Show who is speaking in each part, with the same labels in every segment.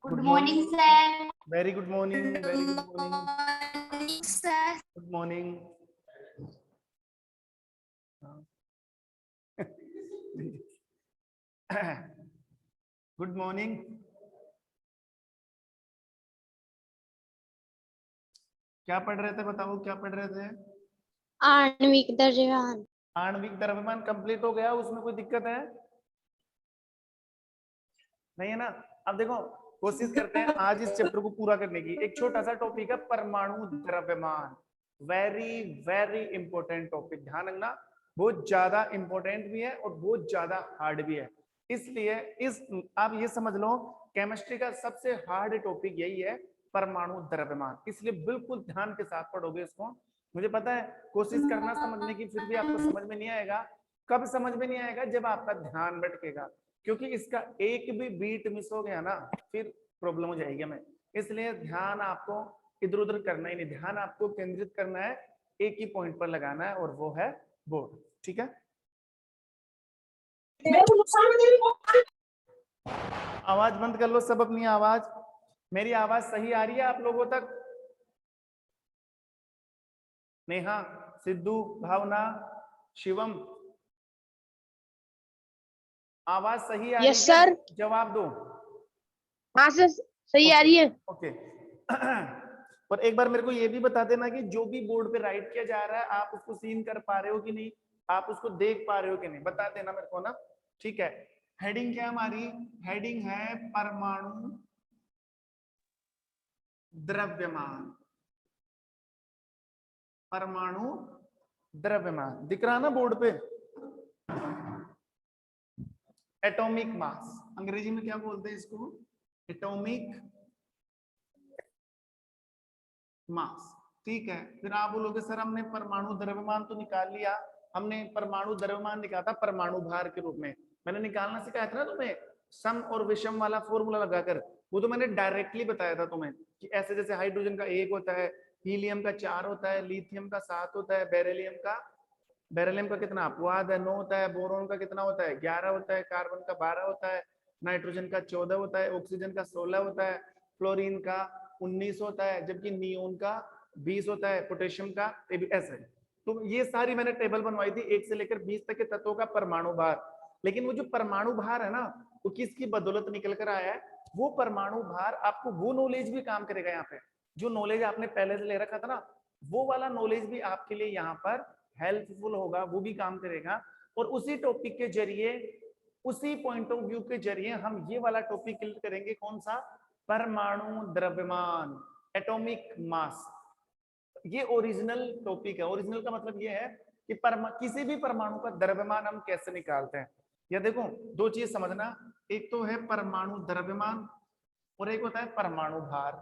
Speaker 1: Good morning sir.
Speaker 2: Very good morning, very good morning
Speaker 1: sir.
Speaker 2: Good morning. Good morning. क्या पढ़ रहे थे, बताओ क्या पढ़ रहे थे?
Speaker 1: आणविक द्रव्यमान।
Speaker 2: आणविक द्रव्यमान कंप्लीट हो गया, उसमें कोई दिक्कत है? नहीं है ना? अब देखो, कोशिश करते हैं आज इस चैप्टर को पूरा करने की। एक छोटा सा टॉपिक है परमाणु द्रव्यमान। वेरी वेरी इंपॉर्टेंट टॉपिक, ध्यान रखना। बहुत ज्यादा इंपॉर्टेंट भी है और बहुत ज्यादा हार्ड भी है। इसलिए आप ये समझ लो, केमिस्ट्री का सबसे हार्ड टॉपिक यही है, परमाणु द्रव्यमान। इसलिए बिल्कुल ध्यान के साथ पढ़ोगे इसको। मुझे पता है कोशिश करना समझने की, फिर भी आपको समझ में नहीं आएगा। कब समझ में नहीं आएगा? जब आपका ध्यान भटकेगा, क्योंकि इसका एक भी बीट मिस हो गया ना, फिर प्रॉब्लम हो जाएगी हमें। इसलिए ध्यान आपको इधर उधर करना ही नहीं, ध्यान आपको केंद्रित करना है, एक ही पॉइंट पर लगाना है, और वो है बोर्ड। ठीक है? आवाज बंद कर लो सब अपनी आवाज। मेरी आवाज सही आ रही है आप लोगों तक? नेहा, सिद्धू, भावना, शिवम, आवाज सही आ रही है? जवाब दो।
Speaker 1: हाँ सर, सही आ रही है।
Speaker 2: ओके। और एक बार मेरे को ये भी बता देना कि जो भी बोर्ड पे राइट किया जा रहा है, आप उसको सीन कर पा रहे हो कि नहीं, आप उसको देख पा रहे हो कि नहीं, बता देना मेरे को ना। ठीक है? हेडिंग क्या हमारी? हेडिंग है परमाणु द्रव्यमान। परमाणु द्रव्यमान दिख रहा ना बोर्ड पे? एटॉमिक मास, अंग्रेजी में क्या बोलते हैं इसको? Atomic mass. ठीक है, फिर आप बोलोगे सर हमने परमाणु द्रव्यमान तो निकाल लिया, हमने परमाणु द्रव्यमान निकाला था परमाणु भार के रूप में। मैंने निकालना सिखाया था ना तुम्हें, सम और विषम वाला फॉर्मूला लगाकर। वो तो मैंने डायरेक्टली बताया था तुम्हें कि ऐसे जैसे हाइड्रोजन का 1 होता है, हीलियम का 4 होता है, लिथियम का 7 होता है, बेरिलियम का कितना अपवाद है, 9 होता है, बोरोन का कितना होता है, 11 होता है, कार्बन का 12 होता है, नाइट्रोजन का 14 होता है, ऑक्सीजन का 16 होता है, फ्लोरीन का 19 होता है, जबकि नियोन का 20 होता है, पोटेशियम का ऐसे। तो ये सारी मैंने टेबल बनवाई थी 1 से लेकर 20 तक के तत्वों का परमाणु भार। लेकिन वो जो परमाणु भार है ना, वो किसकी बदौलत निकल कर आया है? वो परमाणु भार आपको वो नॉलेज भी काम करेगा यहाँ पे, जो नॉलेज आपने पहले से ले रखा था ना, वो वाला नॉलेज भी आपके लिए यहाँ पर हेल्पफुल होगा, वो भी काम करेगा। और उसी टॉपिक के जरिए, उसी पॉइंट ऑफ व्यू के जरिए हम ये वाला टॉपिक क्लियर करेंगे। कौन सा? परमाणु द्रव्यमान, एटॉमिक मास। ये ओरिजिनल टॉपिक है। ओरिजिनल का मतलब ये है कि किसी भी परमाणु का द्रव्यमान हम कैसे निकालते हैं। या देखो, दो चीज समझना, एक तो है परमाणु द्रव्यमान और एक होता है परमाणु भार।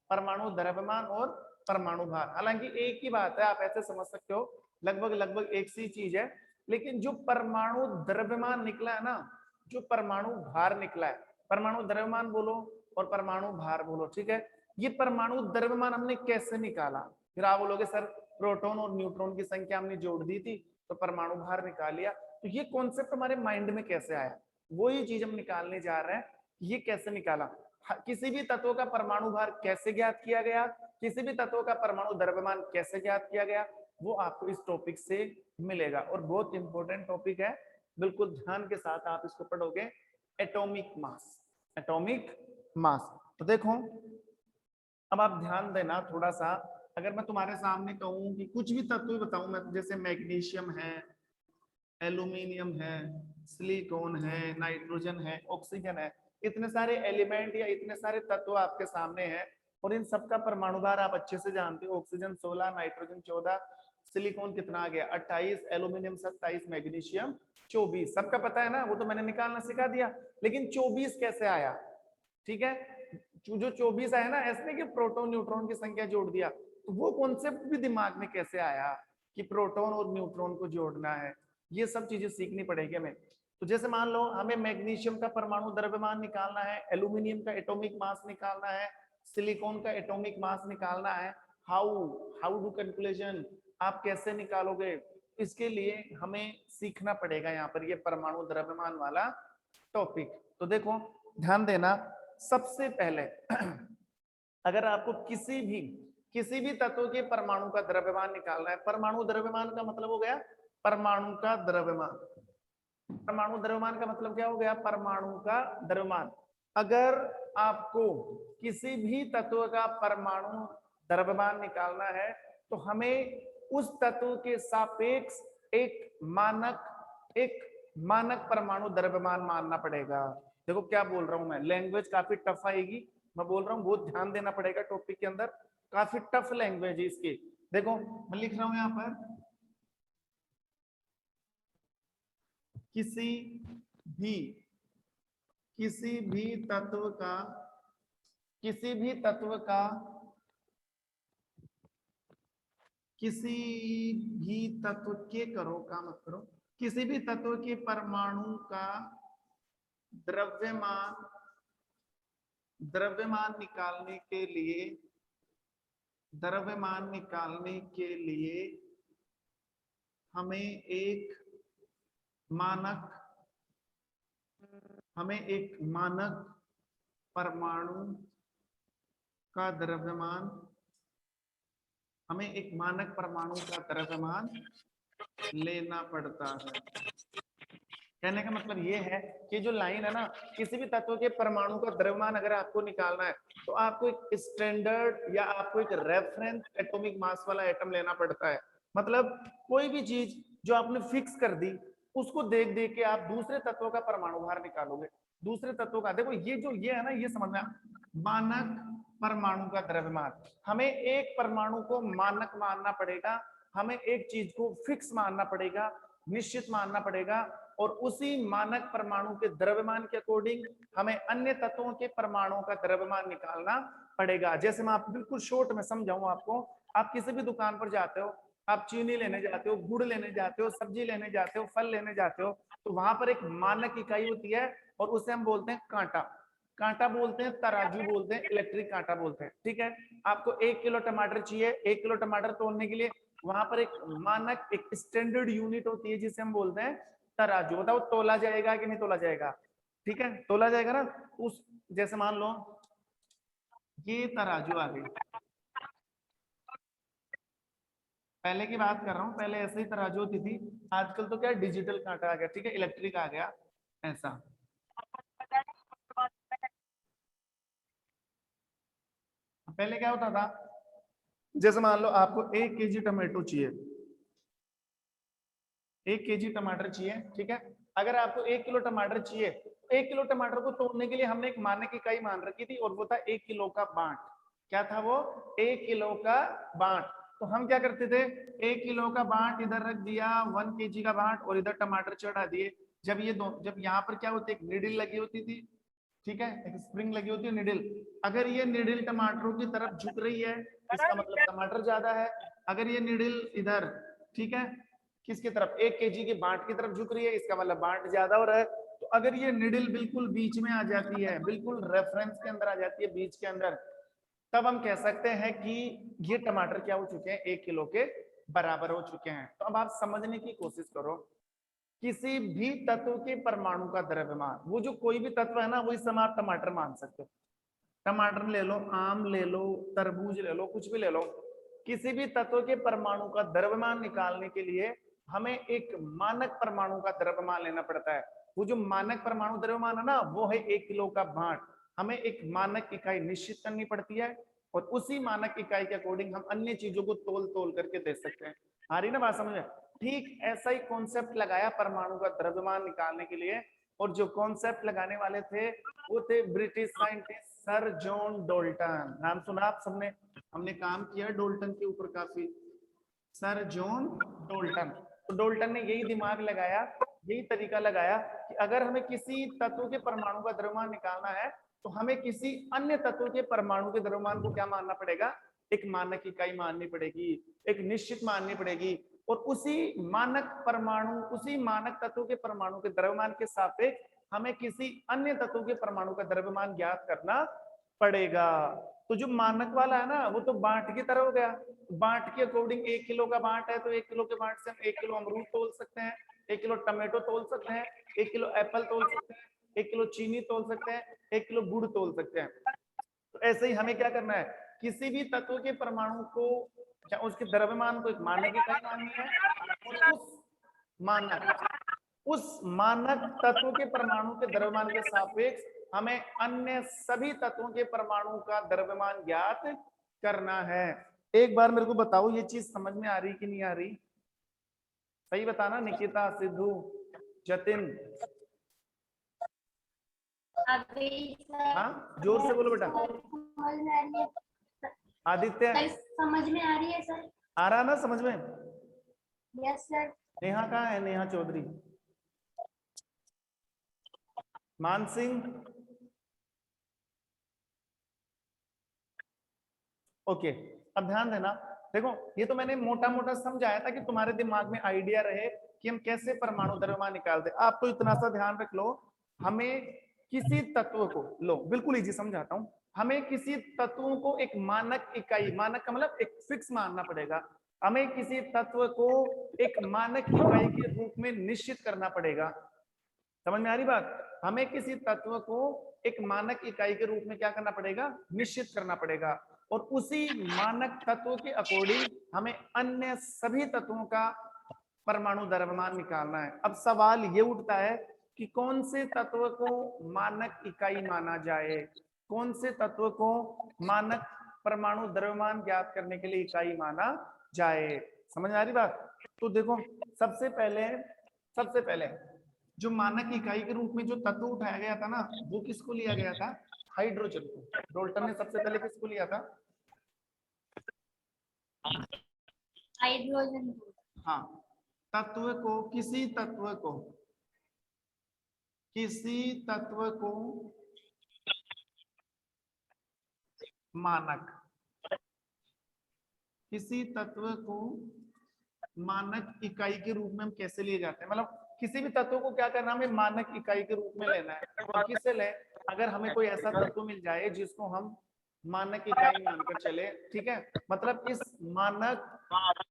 Speaker 2: परमाणु द्रव्यमान और परमाणु भार हालांकि एक ही बात है, आप ऐसे समझ सकते हो, लगभग लगभग एक सी चीज है। लेकिन जो परमाणु द्रव्यमान निकला है ना, जो परमाणु भार निकला है, परमाणु द्रव्यमान बोलो और परमाणु भार बोलो, ठीक है? ये परमाणु द्रव्यमान हमने कैसे निकाला? फिर आप बोलोगे सर प्रोटॉन और न्यूट्रॉन की संख्या हमने जोड़ दी थी तो परमाणु भार निकाल लिया। तो ये कॉन्सेप्ट हमारे माइंड में कैसे आया? वही चीज हम निकालने जा रहे हैं, ये कैसे निकाला। किसी भी तत्व का परमाणु भार कैसे ज्ञात किया गया, किसी भी तत्व का परमाणु द्रव्यमान कैसे ज्ञात किया गया, वो आपको इस टॉपिक से मिलेगा। और बहुत इंपॉर्टेंट टॉपिक है, बिल्कुल ध्यान के साथ आप इसको पढ़ोगे। Atomic mass, atomic mass. तो देखो, अब आप ध्यान देना थोड़ा सा। अगर मैं तुम्हारे सामने कहूं कि कुछ भी तत्व बताऊं मैं, जैसे मैग्नीशियम है, एल्यूमिनियम है, सिलिकॉन है, नाइट्रोजन है, ऑक्सीजन है, इतने सारे एलिमेंट या इतने सारे तत्व आपके सामने हैं, और इन सबका परमाणु भार आप अच्छे से जानते हो। ऑक्सीजन 16, नाइट्रोजन 14, सिलिकॉन कितना आ गया 28, एल्यूमिनियम 27, मैग्नीशियम 24, सबका पता है ना, वो तो मैंने निकालना सिखा दिया। लेकिन 24 कैसे आया? ठीक है, जो 24 आया ना, ऐसे नहीं कि प्रोटॉन न्यूट्रॉन की संख्या जोड़ दिया, तो वो कॉन्सेप्ट भी दिमाग में कैसे आया कि प्रोटॉन और न्यूट्रॉन को जोड़ना है, ये सब चीजें सीखनी पड़ेगी हमें। तो जैसे मान लो हमें मैग्नीशियम का परमाणु द्रव्यमान निकालना है, एल्यूमिनियम का एटॉमिक मास निकालना है, सिलिकॉन का एटॉमिक मास निकालना है। हाउ हाउ डू कैलकुलेशन, आप कैसे निकालोगे? इसके लिए हमें सीखना पड़ेगा यहाँ पर ये परमाणु द्रव्यमान वाला टॉपिक। तो देखो ध्यान देना, सबसे पहले अगर आपको किसी भी तत्व के परमाणु का द्रव्यमान निकालना है, परमाणु द्रव्यमान का मतलब हो गया परमाणु का द्रव्यमान। परमाणु द्रव्यमान का मतलब क्या हो गया? परमाणु का द्रव्यमान। अगर आपको किसी भी तत्व का परमाणु द्रव्यमान निकालना है तो हमें उस तत्व के सापेक्ष एक मानक परमाणु द्रव्यमान मानना पड़ेगा। देखो क्या बोल रहा हूं मैं, लैंग्वेज काफी टफ आएगी, मैं बोल रहा हूँ बहुत ध्यान देना पड़ेगा टॉपिक के अंदर, काफी टफ लैंग्वेज है इसकी। देखो मैं लिख रहा हूं यहां पर, किसी भी तत्व का किसी भी तत्व के करो, काम मत करो, किसी भी तत्व के परमाणु का द्रव्यमान निकालने के लिए हमें एक मानक परमाणु का द्रव्यमान लेना पड़ता है। कहने का मतलब ये है कि जो लाइन है ना, किसी भी तत्व के परमाणु का द्रव्यमान अगर आपको निकालना है तो आपको एक स्टैंडर्ड या आपको एक रेफरेंस एटॉमिक मास वाला एटम लेना पड़ता है। मतलब कोई भी चीज जो आपने फिक्स कर दी उसको देख देख के आप दूसरे तत्वों का परमाणु भार निकालोगे। दूसरे तत्वों का देखो, ये है ना, ये समझना, मानक परमाणु का द्रव्यमान, हमें एक परमाणु को मानक मानना पड़ेगा, हमें एक चीज को फिक्स मानना पड़ेगा, निश्चित मानना पड़ेगा, और उसी मानक परमाणु के द्रव्यमान के अकॉर्डिंग हमें अन्य तत्वों के परमाणुओं का द्रव्यमान निकालना पड़ेगा। जैसे मैं आपको बिल्कुल शॉर्ट में समझाऊं आपको, आप किसी भी दुकान पर जाते हो, आप चीनी लेने जाते हो, गुड़ लेने जाते हो, सब्जी लेने जाते हो, फल लेने जाते हो, तो वहां पर एक मानक इकाई होती है और उसे हम बोलते हैं कांटा बोलते हैं, तराजू बोलते हैं, इलेक्ट्रिक कांटा बोलते हैं। ठीक है, आपको 1 किलो टमाटर चाहिए, 1 किलो टमाटर तोलने के लिए वहां पर एक मानक, एक स्टैंडर्ड यूनिट होती है जिसे हम बोलते हैं तराजू। बताओ तोला जाएगा कि नहीं तोला जाएगा? ठीक है, तोला जाएगा ना। उस जैसे मान लो ये तराजू आ गई, पहले की बात कर रहा हूँ, पहले ऐसे ही तराजू होती थी, आजकल तो क्या डिजिटल कांटा आ गया, ठीक है, इलेक्ट्रिक आ गया। ऐसा पहले क्या होता था, जैसे मान लो आपको 1 केजी टमाटो चाहिए, 1 केजी टमाटर चाहिए, ठीक है। अगर आपको 1 किलो टमाटर चाहिए, 1 किलो टमाटर को तोड़ने के लिए हमने एक मानक इकाई मान रखी थी और वो था 1 किलो का बांट। क्या था वो? 1 किलो का बांट। तो हम क्या करते थे, 1 किलो का बांट इधर रख दिया, 1 केजी का बांट, और इधर टमाटर चढ़ा दिए। जब यहाँ पर क्या होती है, एक निडिल लगी होती थी, ठीक है, एक स्प्रिंग लगी होती है, निडिल। अगर ये निडिल टमाटरों की तरफ झुक रही है, इसका मतलब टमाटर ज्यादा है। अगर ये निडिल इधर, ठीक है, किसकी तरफ, 1 केजी के बांट की तरफ झुक रही है, इसका मतलब बांट ज्यादा हो रहा है। तो अगर ये निडिल बिल्कुल बीच में आ जाती है, बिल्कुल रेफरेंस के अंदर आ जाती है, बीच के अंदर, तब हम कह सकते हैं कि ये टमाटर क्या हो चुके हैं, 1 किलो के बराबर हो चुके हैं। तो अब आप समझने की कोशिश करो, किसी भी तत्व के परमाणु का द्रव्यमान, वो जो कोई भी तत्व है ना, वो इस समय आप टमाटर मान सकते हो। टमाटर ले लो, आम ले लो, तरबूज ले लो, कुछ भी ले लो, किसी भी तत्व के परमाणु का द्रव्यमान निकालने के लिए हमें एक मानक परमाणु का द्रव्यमान लेना पड़ता है। वो जो मानक परमाणु द्रव्यमान है ना, वो है 1 किलो का बांट। हमें एक मानक इकाई निश्चित करनी पड़ती है और उसी मानक इकाई के अकॉर्डिंग हम अन्य चीजों को तोल तोल करके दे सकते हैं। आ रही ना बात समझ में? ठीक ऐसा ही कॉन्सेप्ट लगाया परमाणु का द्रव्यमान निकालने के लिए, और जो कॉन्सेप्ट लगाने वाले थे वो थे British scientist sir John Dalton. नाम सुना आप सबने? हमने काम किया डोल्टन के ऊपर काफी, सर जॉन डोल्टन। तो डोल्टन ने यही दिमाग लगाया, यही तरीका लगाया कि अगर हमें किसी तत्व के परमाणु का द्रव्यमान निकालना है तो हमें किसी अन्य तत्व के परमाणु के द्रव्यमान को क्या मानना पड़ेगा, एक मानक इकाई माननी पड़ेगी, एक निश्चित माननी पड़ेगी, और उसी मानक परमाणु, उसी मानक तत्व के परमाणु के द्रव्यमान के सापेक्ष हमें किसी अन्य तत्व के परमाणु का द्रव्यमान ज्ञात करना पड़ेगा। तो जो मानक वाला है ना, वो तो बांट की तरह हो गया। बांट के अकॉर्डिंग 1 किलो का बांट है, तो 1 किलो के बांट से हम 1 किलो अमरूद तोल सकते हैं, 1 किलो टमाटो तोल सकते हैं, 1 किलो एप्पल तोल सकते हैं, 1 किलो चीनी तोल सकते हैं, 1 किलो गुड़ तोल सकते हैं। तो ऐसे ही हमें क्या करना है, किसी भी तत्व के परमाणु को या उसके द्रव्यमान को एक मानक इकाई माननी है और उस मानक तत्व के परमाणु के द्रव्यमान के सापेक्ष हमें अन्य सभी तत्वों के परमाणु का द्रव्यमान ज्ञात करना है। एक बार मेरे को बताओ ये चीज समझ में आ रही कि नहीं आ रही? सही बताना निकिता, सिद्धू, जतिन। हाँ जोर से बोलो बेटा। आदित्य
Speaker 1: समझ में आ रही है सर।
Speaker 2: आ रहा ना समझ में?
Speaker 1: Yes sir.
Speaker 2: नेहा कहाँ है? नेहा चौधरी, मान सिंह, ओके। अब ध्यान देना, देखो ये तो मैंने मोटा मोटा समझाया था कि तुम्हारे दिमाग में आइडिया रहे कि हम कैसे परमाणु द्रव्यमान निकालते। आप तो इतना सा ध्यान रख लो, हमें किसी तत्व को, लो बिल्कुल इजी समझाता हूं, हमें किसी तत्व को एक मानक इकाई, मानक का मतलब एक फिक्स मानना पड़ेगा, हमें किसी तत्व को एक मानक इकाई के रूप में निश्चित करना पड़ेगा। समझ में आ रही बात? हमें किसी तत्व को एक मानक इकाई के रूप में क्या करना पड़ेगा, निश्चित करना पड़ेगा, और उसी मानक तत्व के अकॉर्डिंग हमें अन्य सभी तत्वों का परमाणु द्रव्यमान निकालना है। अब सवाल ये उठता है कि कौन से तत्व को मानक इकाई माना जाए, कौन से तत्व को मानक परमाणु द्रव्यमान ज्ञात करने के लिए इकाई माना जाए। समझ आ रही बात? तो देखो सबसे पहले जो मानक इकाई के रूप में जो तत्व उठाया गया था ना, वो किसको लिया गया था? हाइड्रोजन को। डाल्टन ने सबसे पहले किसको लिया था?
Speaker 1: हाइड्रोजन।
Speaker 2: हाँ, तत्व को, किसी तत्व को मानक, किसी तत्व को मानक इकाई के रूप में हम कैसे लिए जाते हैं, मतलब किसी भी तत्व को क्या करना, हमें मानक इकाई के रूप में लेना है। और किससे ले? अगर हमें कोई ऐसा तत्व मिल जाए जिसको हम मानक इकाई मानकर चले, ठीक है, मतलब इस मानक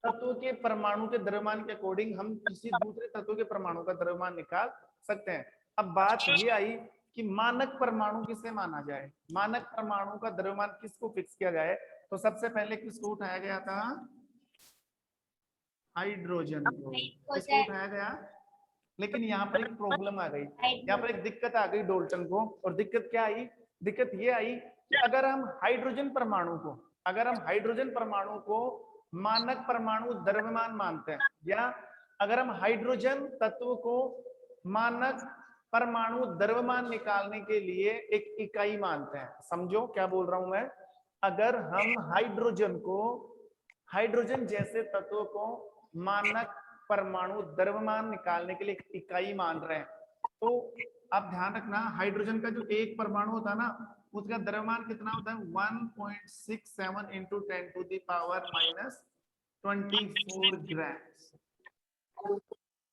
Speaker 2: तत्व के परमाणु के द्रव्यमान के अकॉर्डिंग हम किसी दूसरे तत्व के परमाणु का द्रव्यमान निकाल सकते हैं। अब बात ये आई कि मानक परमाणु किसे माना जाए, मानक परमाणु का द्रव्यमान किसको फिक्स किया जाए। तो सबसे पहले किसको उठाया गया था? हाइड्रोजन को। किसको उठाया गया? लेकिन यहाँ पर एक प्रॉब्लम आ गई, यहाँ पर एक दिक्कत आ गई डाल्टन को। और दिक्कत क्या आई? दिक्कत ये आई कि अगर हम हाइड्रोजन परमाणु को मानक परमाणु द्रव्यमान मानते हैं, या अगर हम हाइड्रोजन तत्व को मानक परमाणु द्रव्यमान निकालने के लिए एक इकाई मानते हैं, समझो क्या बोल रहा हूं मैं। अगर हम हाइड्रोजन जैसे तत्व को मानक परमाणु द्रव्यमान निकालने के लिए इकाई मान रहे हैं, तो आप ध्यान रखना, हाइड्रोजन का जो एक परमाणु होता है ना, उसका द्रव्यमान कितना होता है? 1.67 into 10 to the power minus 24 gram.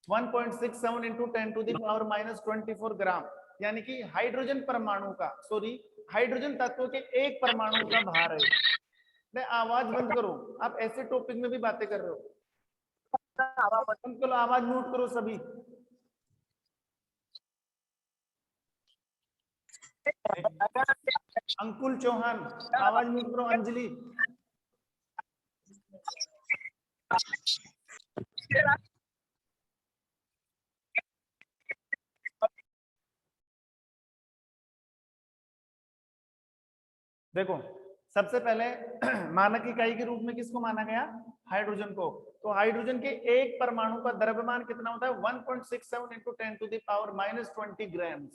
Speaker 2: 1.67 into 10 to the power minus 24 gram, यानी कि हाइड्रोजन परमाणु का, हाइड्रोजन तत्व के एक परमाणु का भार है। आवाज बंद करो, आप ऐसे टॉपिक में भी बातें कर रहे हो। बंद करो, आवाज म्यूट करो सभी। अंकुल चौहान आवाज म्यूट करो। अंजलि, देखो सबसे पहले मानक इकाई के रूप में किसको माना गया? हाइड्रोजन को। तो हाइड्रोजन के एक परमाणु का द्रव्यमान कितना होता है? 1.67 into 10 to the power minus 20 gram,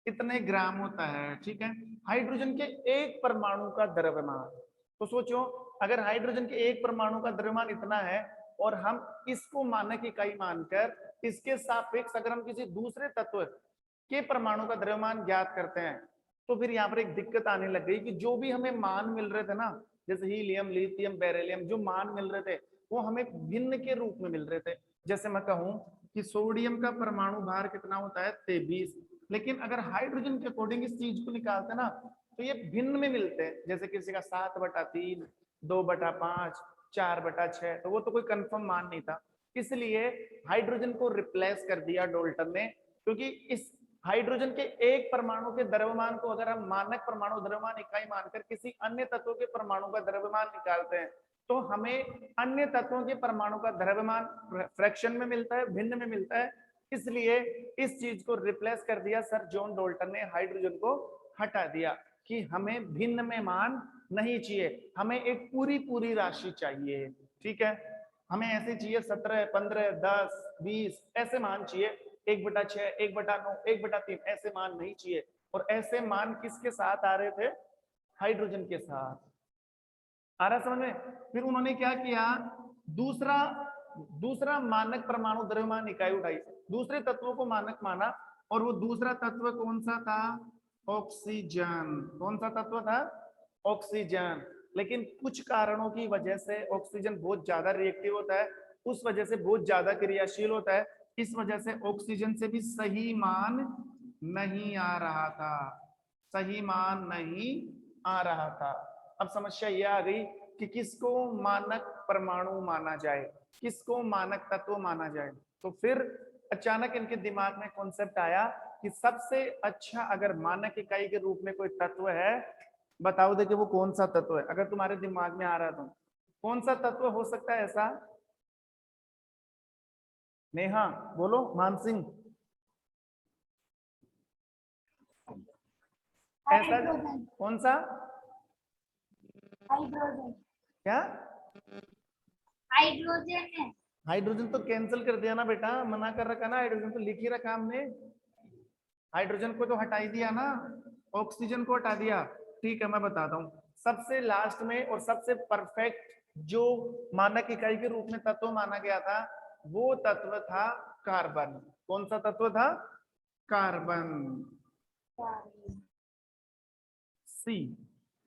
Speaker 2: इतने ग्राम होता है, ठीक है, हाइड्रोजन के एक परमाणु का द्रव्यमान। तो सोचो, अगर हाइड्रोजन के एक परमाणु का द्रव्यमान इतना है और हम इसको मानक इकाई मानकर इसके सापेक्ष अगर हम किसी दूसरे तत्व के परमाणु का द्रव्यमान ज्ञात करते हैं, तो फिर यहाँ पर एक दिक्कत आने लग गई कि जो भी हमें मान मिल रहे थे ना, जैसे हीलियम, लिथियम, बेरिलियम, जो मान मिल रहे थे वो हमें भिन्न के रूप में मिल रहे थे। जैसे मैं कहूं कि सोडियम का परमाणु भार कितना होता है? 23, लेकिन अगर हाइड्रोजन के अकॉर्डिंग इस चीज को निकालते ना, तो ये भिन्न में मिलते हैं। जैसे किसी का 7/3, 2/5, 4/6, तो वो तो कोई कंफर्म मान नहीं था, इसलिए हाइड्रोजन को रिप्लेस कर दिया डाल्टन ने, क्योंकि इस हाइड्रोजन के एक परमाणु के द्रव्यमान को अगर हम मानक परमाणु द्रव्यमान इकाई मानकर किसी अन्य तत्व के परमाणु का द्रव्यमान निकालते हैं तो हमें अन्य तत्वों के परमाणु का द्रव्यमान फ्रैक्शन में मिलता है, भिन्न में मिलता है। इसलिए इस चीज को रिप्लेस कर दिया सर जॉन डॉल्टन ने, हाइड्रोजन को हटा दिया कि हमें भिन्न में मान नहीं चाहिए, हमें एक पूरी पूरी राशि चाहिए। ठीक है, हमें ऐसे चाहिए 17, 15, 10, 20 ऐसे मान चाहिए, 1/6, 1/9, 1/3 ऐसे मान नहीं चाहिए। और ऐसे मान किसके साथ आ रहे थे? हाइड्रोजन के साथ। आ रहा समझ में? फिर उन्होंने क्या किया, दूसरा दूसरा मानक परमाणु द्रव्यमान इकाई उठाई, दूसरे तत्वों को मानक माना, और वो दूसरा तत्व कौन सा था? ऑक्सीजन। कौन सा तत्व था? ऑक्सीजन। लेकिन कुछ कारणों की वजह से ऑक्सीजन बहुत ज्यादा रिएक्टिव होता है, उस वजह से बहुत ज्यादा क्रियाशील होता है, इस वजह से ऑक्सीजन से भी सही मान नहीं आ रहा था, सही मान नहीं आ रहा था। अब समस्या ये आ गई कि किसको मानक परमाणु माना जाए, किसको मानक तत्व माना जाए। तो फिर अचानक इनके दिमाग में कॉन्सेप्ट आया कि सबसे अच्छा अगर मानक इकाई के रूप में कोई तत्व है, बताओ देखिए वो कौन सा तत्व है, अगर तुम्हारे दिमाग में आ रहा तो कौन सा तत्व हो सकता है ऐसा? नेहा बोलो, मानसिंह ऐसा
Speaker 1: हाइड्रोजन।
Speaker 2: कौन सा?
Speaker 1: हाइड्रोजन।
Speaker 2: क्या?
Speaker 1: हाइड्रोजन है।
Speaker 2: हाइड्रोजन तो कैंसिल कर दिया ना बेटा, मना कर रखा ना, हाइड्रोजन तो लिख ही रखा हमने, हाइड्रोजन को तो हटा ही दिया ना, ऑक्सीजन को हटा दिया। ठीक है, मैं बताता हूँ, सबसे लास्ट में और सबसे परफेक्ट जो मानक इकाई के रूप में तत्व माना गया था वो तत्व था कार्बन। कौन सा तत्व था? कार्बन। सी,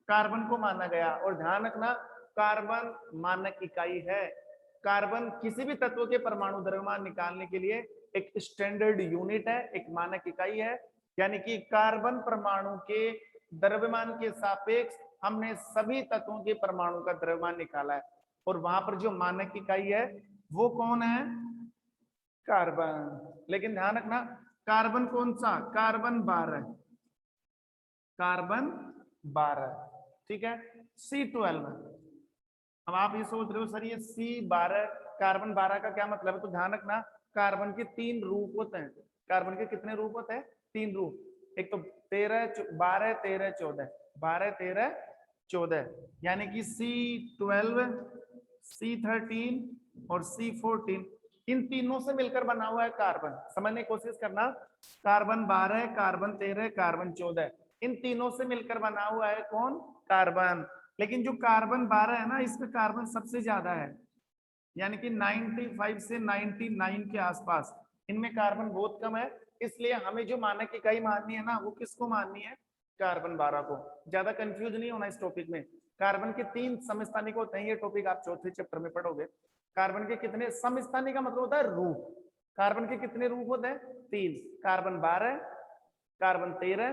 Speaker 2: कार्बन को माना गया। और ध्यान रखना, कार्बन मानक इकाई है। कार्बन किसी भी तत्व के परमाणु द्रव्यमान निकालने के लिए एक स्टैंडर्ड यूनिट है, एक मानक इकाई है। यानी कि कार्बन परमाणु के द्रव्यमान के सापेक्ष हमने सभी तत्वों के परमाणु का द्रव्यमान निकाला है, और वहां पर जो मानक इकाई है वो कौन है? कार्बन। लेकिन ध्यान रखना, कार्बन कौन सा? Carbon 12, carbon 12। ठीक है, C12। अब आप ये सोच रहे हो सर ये C12 कार्बन 12 का क्या मतलब है? तो ध्यान रखना, कार्बन के 3 रूप होते हैं। कार्बन के कितने रूप होते हैं? 3 रूप। एक तो 13, 12, 13, 14, 12, 13, 14, यानी कि C12, C13 और C14, इन तीनों से मिलकर बना हुआ है कार्बन। समझने की कोशिश करना, कार्बन 12, कार्बन 13, कार्बन 14, इन तीनों से मिलकर बना हुआ है कौन? कार्बन। लेकिन जो कार्बन 12 है ना, इसमें कार्बन सबसे ज्यादा है, यानी कि 95 से 99 के आसपास, इनमें कार्बन बहुत कम है। इसलिए हमें जो मानक इकाई माननी है ना, वो किसको माननी है? कार्बन 12 को। ज्यादा कंफ्यूज नहीं होना इस टॉपिक में। कार्बन के 3 समस्थानिक होते हैं, ये टॉपिक आप चौथे चैप्टर में पढ़ोगे। कार्बन के कितने समस्थानिक का मतलब होता है रूप, कार्बन के कितने रूप होते हैं? 3, कार्बन 12, कार्बन 13,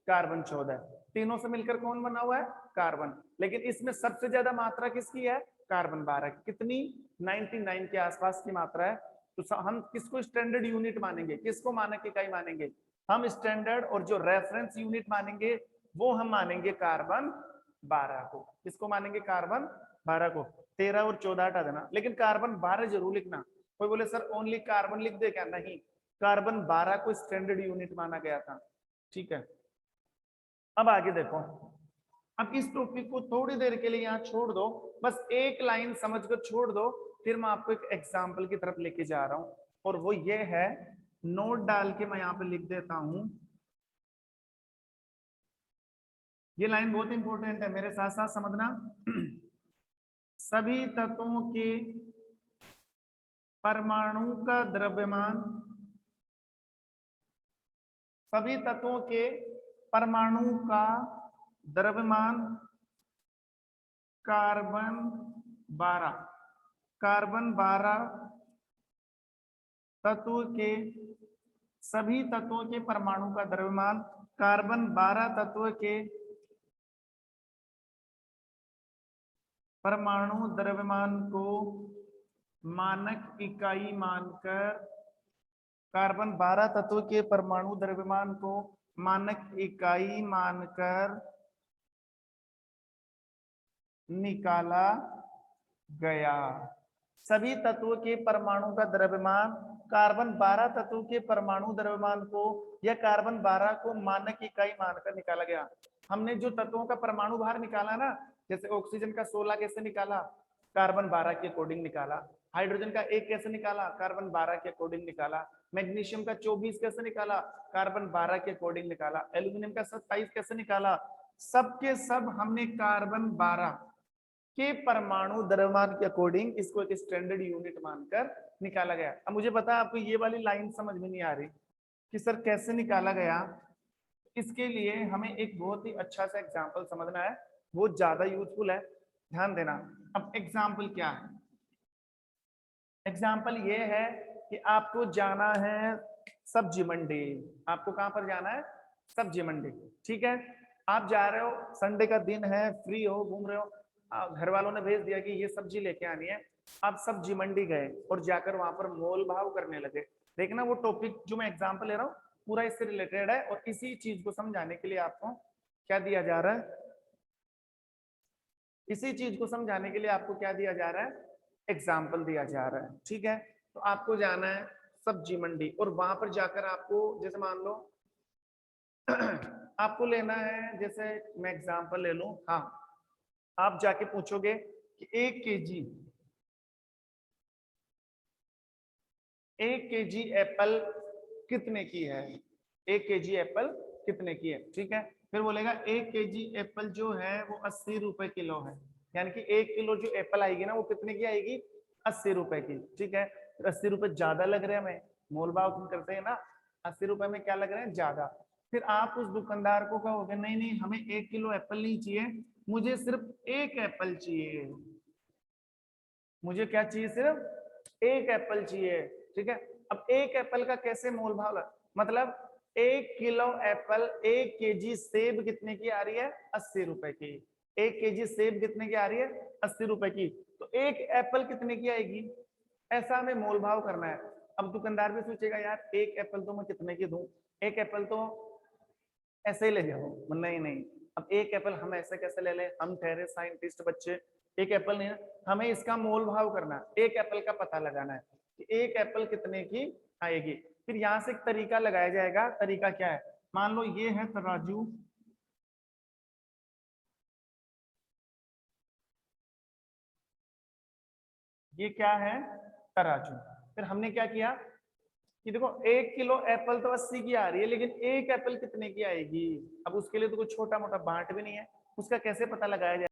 Speaker 2: कार्बन 14, तीनों से मिलकर कौन बना हुआ है? कार्बन। लेकिन इसमें सबसे ज्यादा मात्रा किसकी है? कार्बन 12 की। कितनी? 99 के आसपास की मात्रा है। तो हम किसको स्टैंडर्ड यूनिट मानेंगे, किसको मानक इकाई मानेंगे? हम स्टैंडर्ड और जो रेफरेंस यूनिट मानेंगे वो हम मानेंगे कार्बन 12 को। किसको मानेंगे? कार्बन 12 को। 13 और 14 हटा देना, लेकिन कार्बन 12 जरूर लिखना। कोई बोले सर ओनली कार्बन लिख दे क्या? नहीं, कार्बन 12 को स्टैंडर्ड यूनिट माना गया था। ठीक है, अब आगे देखो। अब इस टॉपिक को थोड़ी देर के लिए यहाँ छोड़ दो, बस एक लाइन समझकर छोड़ दो, फिर मैं आपको एक एग्जाम्पल की तरफ लेके जा रहा हूं, और वो ये है, नोट डाल के मैं यहाँ पे लिख देता हूं। ये लाइन बहुत इंपॉर्टेंट है, मेरे साथ साथ समझना। सभी तत्वों के परमाणु का द्रव्यमान, सभी तत्वों के परमाणु का द्रव्यमान कार्बन 12, कार्बन 12 तत्व के, सभी तत्वों के परमाणु का द्रव्यमान कार्बन 12 तत्व के परमाणु द्रव्यमान को मानक इकाई मानकर कार्बन 12 तत्व के परमाणु द्रव्यमान को मानक इकाई मानकर निकाला गया। सभी तत्वों के परमाणु का द्रव्यमान कार्बन 12 तत्वों के परमाणु द्रव्यमान को या कार्बन 12 को मानक इकाई मानकर निकाला गया। हमने जो तत्वों का परमाणु भार निकाला ना, जैसे ऑक्सीजन का 16 कैसे निकाला, कार्बन 12 के अकॉर्डिंग निकाला। हाइड्रोजन का 1 कैसे निकाला, कार्बन 12 के अकॉर्डिंग निकाला। मैग्नीशियम का 24 कैसे निकाला, कार्बन 12 के अकॉर्डिंग निकाला। एल्यूमिनियम का 27 कैसे निकाला, सबके सब हमने कार्बन 12 के परमाणु द्रव्यमान के अकॉर्डिंग इसको एक स्टैंडर्ड यूनिट मानकर निकाला गया। अब मुझे पता है आपको ये वाली लाइन समझ में नहीं आ रही कि सर कैसे निकाला गया। इसके लिए हमें एक बहुत ही अच्छा सा एग्जांपल समझना है, वो ज्यादा यूजफुल है, ध्यान देना। अब एग्जांपल क्या है, एग्जांपल ये है कि आपको जाना है सब्जी मंडी। आपको कहां पर जाना है, सब्जी मंडी, ठीक है। आप जा रहे हो, संडे का दिन है, फ्री हो, घूम रहे हो, घर वालों ने भेज दिया कि ये सब्जी लेके आनी है। आप सब्जी मंडी गए और जाकर वहां पर मोल भाव करने लगे। देखना वो टॉपिक जो मैं एग्जांपल ले रहा हूँ पूरा इससे रिलेटेड है, और इसी चीज को समझाने के लिए आपको क्या दिया जा रहा है, इसी चीज को समझाने के लिए आपको क्या दिया जा रहा है, एग्जाम्पल दिया जा रहा है, ठीक है। तो आपको जाना है सब्जी मंडी और वहां पर जाकर आपको, जैसे मान लो आपको लेना है, जैसे मैं एग्जाम्पल ले लूं, हाँ, आप जाके पूछोगे कि 1 केजी एप्पल कितने की है, 1 केजी एप्पल कितने की है, ठीक है। फिर बोलेगा 1 केजी एप्पल जो है वो 80 रुपए किलो है, यानी कि 1 किलो जो एप्पल आएगी ना वो कितने की आएगी, 80 रुपए की, ठीक है। 80 रुपए ज्यादा लग रहे हैं हमें, मोल भाव तुम करते हैं ना, 80 रुपए में क्या लग रहे हैं, ज्यादा। फिर आप उस दुकानदार को कहोगे नहीं नहीं हमें 1 किलो एप्पल नहीं चाहिए, मुझे सिर्फ 1 एप्पल चाहिए, मुझे क्या चाहिए, सिर्फ 1 एप्पल चाहिए, ठीक है। अब 1 एप्पल का कैसे मोल भाव मतलब 1 किलो एप्पल, 1 केजी सेब कितने की आ रही है, 80 रुपए की। 1 केजी सेब कितने की आ रही है, 80 रुपए की। तो 1 एप्पल कितने की आएगी, ऐसा हमें मोल भाव करना है। अब दुकानदार भी सोचेगा यार 1 एप्पल तो मैं कितने की दूं, 1 एप्पल तो ऐसे ही ले जाओ, नहीं नहीं। अब 1 एप्पल हम ऐसे कैसे ले लें, हम ठहरे साइंटिस्ट बच्चे, 1 एप्पल नहीं, हमें इसका मोल भाव करना है, 1 एप्पल का पता लगाना है कि 1 एप्पल कितने की आएगी। फिर यहां से एक तरीका लगाया जाएगा, तरीका क्या है, मान लो ये है तराजू, ये क्या है, तराजू। फिर हमने क्या किया कि देखो 1 किलो एप्पल तो 80 की आ रही है, लेकिन 1 एप्पल कितने की आएगी। अब उसके लिए तो कोई छोटा मोटा बांट भी नहीं है, उसका कैसे पता लगाया जाए।